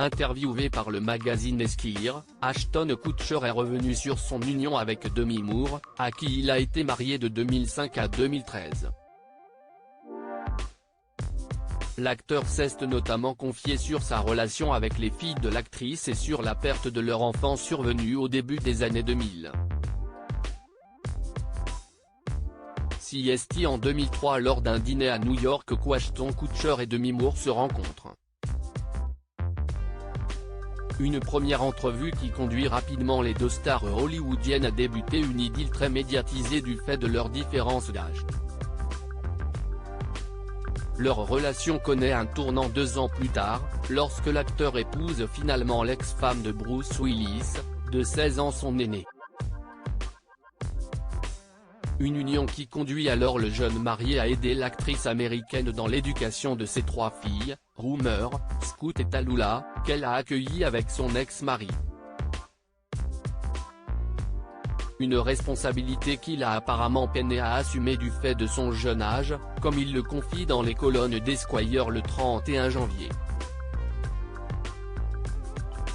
Interviewé par le magazine Esquire, Ashton Kutcher est revenu sur son union avec Demi Moore, à qui il a été marié de 2005 à 2013. L'acteur s'est notamment confié sur sa relation avec les filles de l'actrice et sur la perte de leur enfant survenue au début des années 2000. CST en 2003 lors d'un dîner à New York où Ashton Kutcher et Demi Moore se rencontrent. Une première entrevue qui conduit rapidement les deux stars hollywoodiennes à débuter une idylle très médiatisée du fait de leur différence d'âge. Leur relation connaît un tournant 2 ans plus tard, lorsque l'acteur épouse finalement l'ex-femme de Bruce Willis, de 16 ans son aîné. Une union qui conduit alors le jeune marié à aider l'actrice américaine dans l'éducation de ses 3 filles, Rumeur, Scout et Tallulah, qu'elle a accueillies avec son ex-mari. Une responsabilité qu'il a apparemment peiné à assumer du fait de son jeune âge, comme il le confie dans les colonnes d'Esquire le 31 janvier.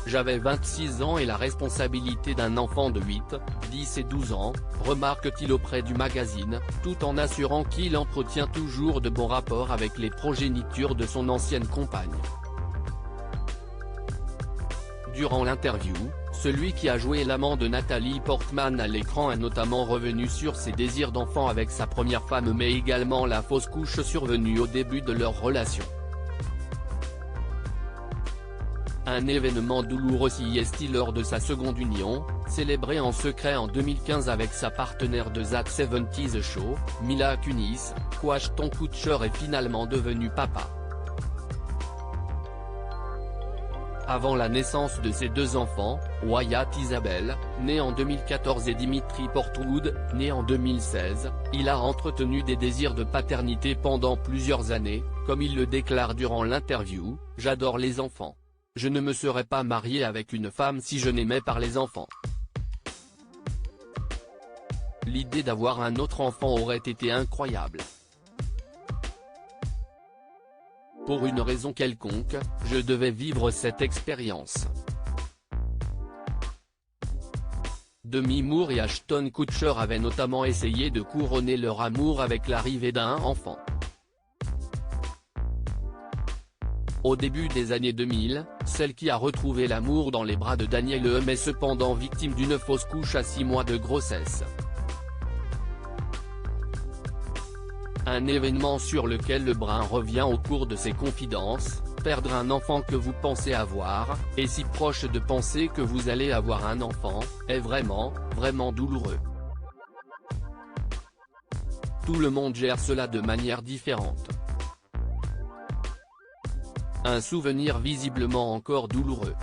J'avais 26 ans et la responsabilité d'un enfant de 8, 10 et 12 ans, remarque-t-il auprès du magazine, tout en assurant qu'il entretient toujours de bons rapports avec les progénitures de son ancienne compagne. Durant l'interview, celui qui a joué l'amant de Natalie Portman à l'écran est notamment revenu sur ses désirs d'enfant avec sa première femme mais également la fausse couche survenue au début de leur relation. Un événement douloureux s'y est lors de sa seconde union, célébrée en secret en 2015 avec sa partenaire de That 70's Show, Mila Kunis, qu'Ashton Kutcher est finalement devenu papa. Avant la naissance de ses 2 enfants, Wyatt Isabelle, né en 2014 et Dimitri Portwood, né en 2016, il a entretenu des désirs de paternité pendant plusieurs années, comme il le déclare durant l'interview, « J'adore les enfants. Je ne me serais pas marié avec une femme si je n'aimais pas les enfants. L'idée d'avoir un autre enfant aurait été incroyable. Pour une raison quelconque, je devais vivre cette expérience. » Demi Moore et Ashton Kutcher avaient notamment essayé de couronner leur amour avec l'arrivée d'un enfant. Au début des années 2000, celle qui a retrouvé l'amour dans les bras de Daniel Humm est cependant victime d'une fausse couche à 6 mois de grossesse. Un événement sur lequel Lebrun revient au cours de ses confidences, perdre un enfant que vous pensez avoir, et si proche de penser que vous allez avoir un enfant, est vraiment, vraiment douloureux. Tout le monde gère cela de manière différente. Un souvenir visiblement encore douloureux.